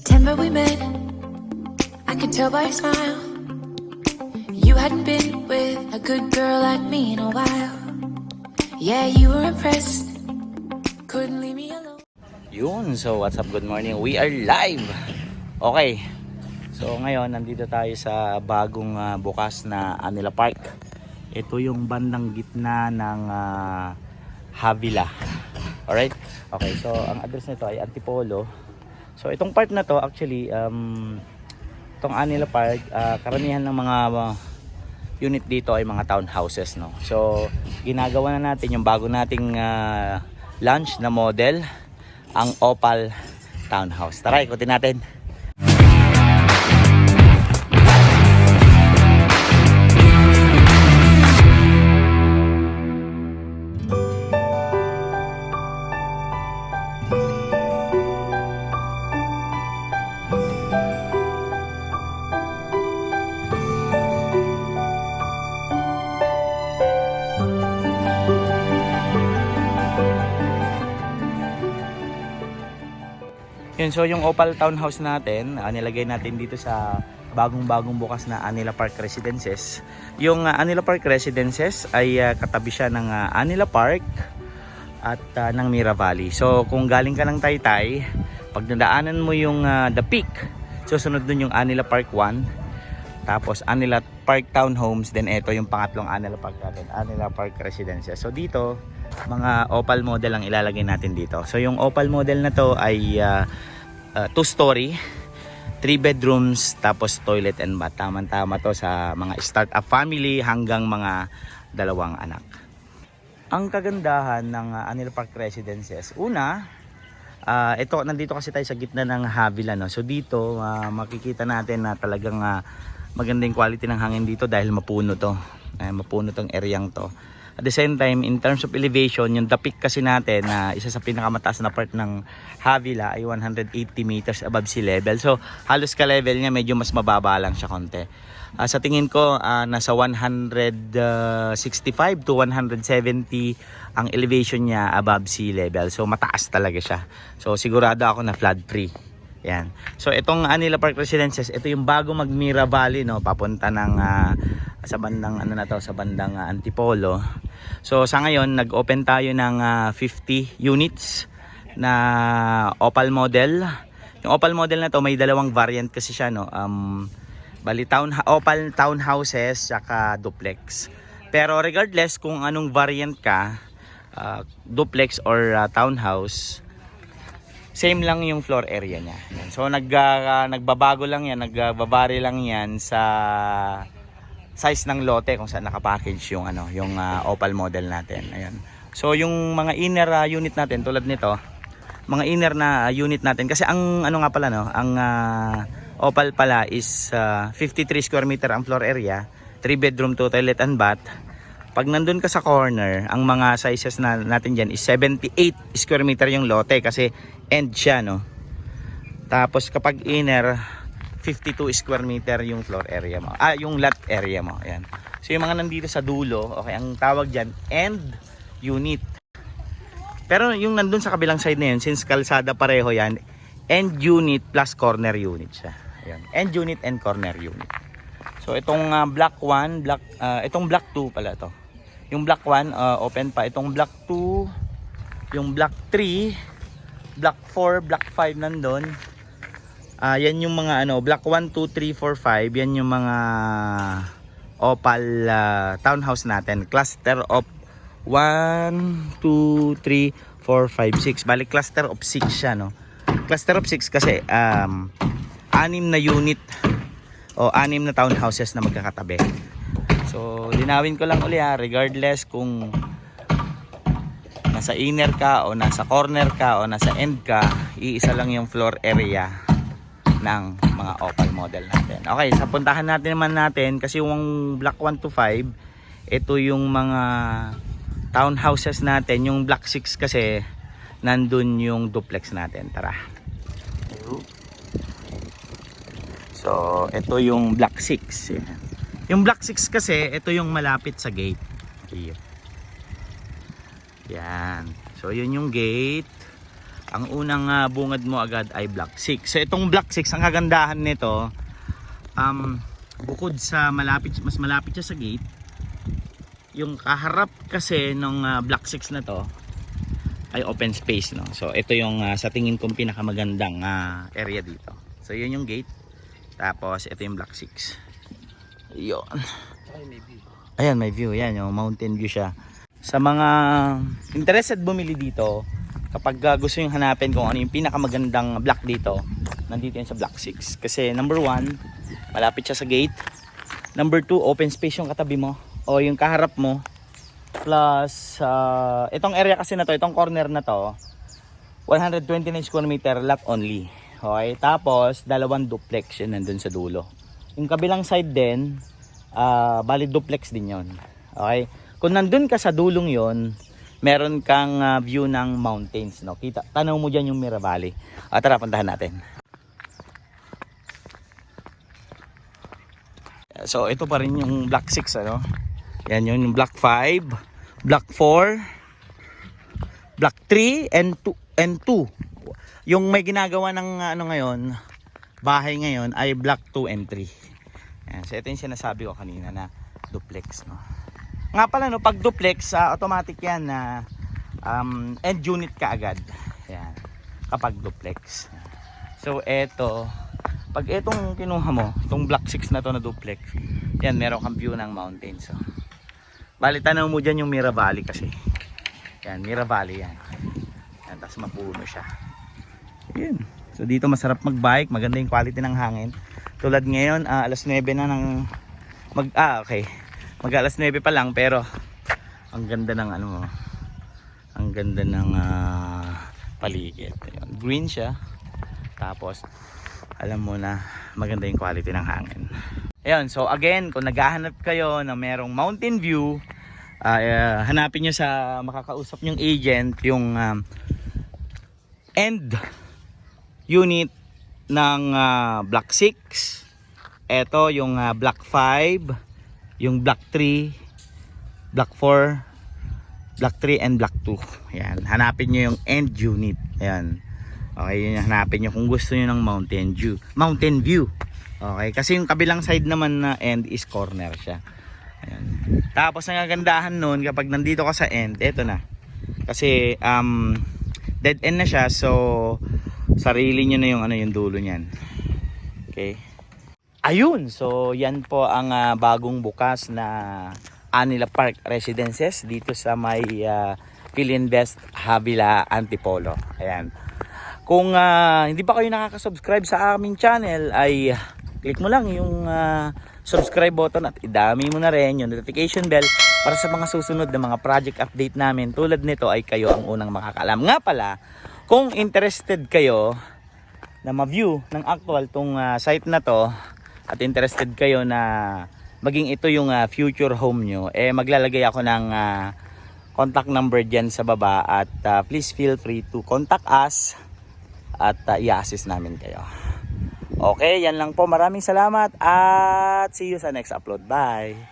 September we met, I could tell by your smile. You hadn't been with a good girl like me in a while. Yeah, you were impressed, couldn't leave me alone. Yun, so what's up, good morning, we are live. Okay, so ngayon nandito tayo sa bagong bukas na Anila Park. Ito yung bandang gitna ng Havila. Alright, okay, so ang address nito ay Antipolo. So itong part na to actually, itong Anila Park, karamihan ng mga unit dito ay mga townhouses, no. So ginagawa na natin yung bago nating launch na model, ang Opal Townhouse. Tara, ikutin natin. Yun, so yung Opal Townhouse natin, nilagay natin dito sa bagong bukas na Anila Park Residences. Yung Anila Park Residences ay katabi siya ng Anila Park at ng Mira Valley. So kung galing ka ng Taytay, pag nadaanan mo yung The Peak, susunod dun yung Anila Park 1, tapos Anila Park Townhomes, then ito yung pangatlong Anila Park natin, Anila Park Residences. So dito, mga Opal model ang ilalagay natin dito. So yung Opal model na to ay 2-story, 3 bedrooms, tapos toilet and bath. Tama-tama to sa mga start-up family hanggang mga 2 anak. Ang kagandahan ng Anila Park Residences, una, ito, nandito kasi tayo sa gitna ng Havila, no? So dito, makikita natin na talagang magandang quality ng hangin dito dahil mapuno to. Mapuno tong areang to. At the same time, in terms of elevation, yung The Peak kasi natin na isa sa pinakamataas na part ng Havila ay 180 meters above sea level. So halos ka-level niya, medyo mas mababa lang siya konti. Sa tingin ko, nasa 165 to 170 ang elevation niya above sea level. So mataas talaga siya. So sigurado ako na flood free. Yan. So itong Anila Park Residences, ito yung bago mag-Mira Valley, no, papunta ng sa bandang sa bandang Antipolo. So sa ngayon nag-open tayo ng 50 units na Opal model. Yung Opal model na to may dalawang variant kasi siya, no. Bali Opal townhouses saka duplex. Pero regardless kung anong variant ka, duplex or townhouse, same lang yung floor area niya. So nagbabago lang yan, nagbabari lang yan sa size ng lote kung saan nakapackage yung yung Opal model natin. Ayan. So yung mga inner unit natin tulad nito, mga inner na unit natin kasi ang nga pala, no, ang Opal pala is 53 square meter ang floor area, 3 bedroom, 2 toilet and bath. Pag nandun ka sa corner, ang mga sizes natin dyan is 78 square meter yung lote kasi end siya, no. Tapos kapag inner, 52 square meter yung floor area mo. Yung lot area mo. Ayan. So yung mga nandito sa dulo, okay, ang tawag dyan, end unit. Pero yung nandun sa kabilang side na yun, since kalsada pareho yan, end unit plus corner unit siya. Ayan. End unit and corner unit. So itong block 1, itong block 2 pala to. Yung block 1 open pa, itong block 2, yung block 3, block 4, block 5 nandun. Yan yung mga block 1, 2, 3, 4, 5, yan yung mga Opal townhouse natin. Cluster of 1, 2, 3, 4, 5, 6. Bali cluster of 6 siya, no. Cluster of 6 kasi 6 na unit o 6 na townhouses na magkakatabi. So linawin ko lang uli, regardless kung nasa inner ka o nasa corner ka o nasa end ka, iisa lang yung floor area ng mga Opal model natin. Okay, sa puntahan natin kasi yung block 1 to 5, ito yung mga townhouses natin. Yung block 6 kasi nandun yung duplex natin. Tara. So ito yung block 6. Yung block 6 kasi, ito yung malapit sa gate. Here. Yan. So yun yung gate. ang unang bungad mo agad ay Block 6. So itong Block 6, ang kagandahan nito, bukod sa mas malapit siya sa gate, yung kaharap kasi ng Block 6 na to ay open space, no? So ito yung sa tingin kong pinakamagandang area dito. So yun yung gate, tapos ito yung Block 6. Yun. Ayan, may view. Yan, yung mountain view siya. Sa mga interested bumili dito, kapag gusto yung hanapin kung ano yung pinakamagandang block dito, nandito yan sa Block 6. Kasi number 1, malapit siya sa gate. Number 2, open space yung katabi mo o yung kaharap mo. Plus, itong area kasi na to, itong corner na to, 129 square meter lot only. Okay, tapos dalawang duplex yun nandun sa dulo. Yung kabilang side din, bali duplex din yon. Okay, kung nandun ka sa dulong yon, meron kang view ng mountains, no? Kita, tanaw mo dyan yung Mira Valley. Tara, puntahan natin. So ito pa rin yung Block 6, ano? Yan yun, yung Block 5, Block 4, Block 3 and 2. Yung may ginagawa ng ngayon, bahay ngayon ay Block 2 and 3. Yan. So ito yung sinasabi ko kanina na duplex, no? Nga pala, no, pag duplex, automatic yan na end unit ka agad. Yan. Kapag duplex. So eto, pag etong kinuha mo, itong Block 6 na to na duplex, yan, meron kang view ng mountains. So, bali, tanaw mo dyan yung Mira Valley kasi. Yan, Mira Valley yan. Yan, tapos mapuno siya. Yan. So dito masarap magbike, maganda yung quality ng hangin. Tulad ngayon, alas 9 na ng okay. Mag alas 9 pa lang, pero ang ganda ng ang ganda ng paligid. Ayun, green siya. Tapos alam mo na maganda yung quality ng hangin. Ayun, so again, kung naghahanap kayo na merong mountain view, hanapin nyo sa makakausap nyong agent yung end unit ng Block 6. Ito yung Block 5, yung Block 3, Block 4, Block 3 and Block 2. Ayan, hanapin nyo yung end unit. Ayan. Okay, yun yung hanapin nyo kung gusto nyo ng mountain view. Okay, kasi yung kabilang side naman na end is corner siya. Ayan. Tapos ang kagandahan nun, kapag nandito ka sa end, eto na. Kasi dead end na siya, so sarili nyo na yung yung dulo niyan. Okay. Ayun, so yan po ang bagong bukas na Anila Park Residences dito sa may Philinvest Havila Antipolo. Ayan. Kung hindi pa kayo nakaka-subscribe sa aming channel, ay click mo lang yung subscribe button at idami mo na rin yung notification bell para sa mga susunod na mga project update namin. Tulad nito ay kayo ang unang makakaalam. Nga pala, kung interested kayo na ma-view ng actual tong site na to at interested kayo na maging ito yung future home nyo, maglalagay ako ng contact number dyan sa baba at please feel free to contact us at i-assist namin kayo. Okay, yan lang po. Maraming salamat at see you sa next upload. Bye!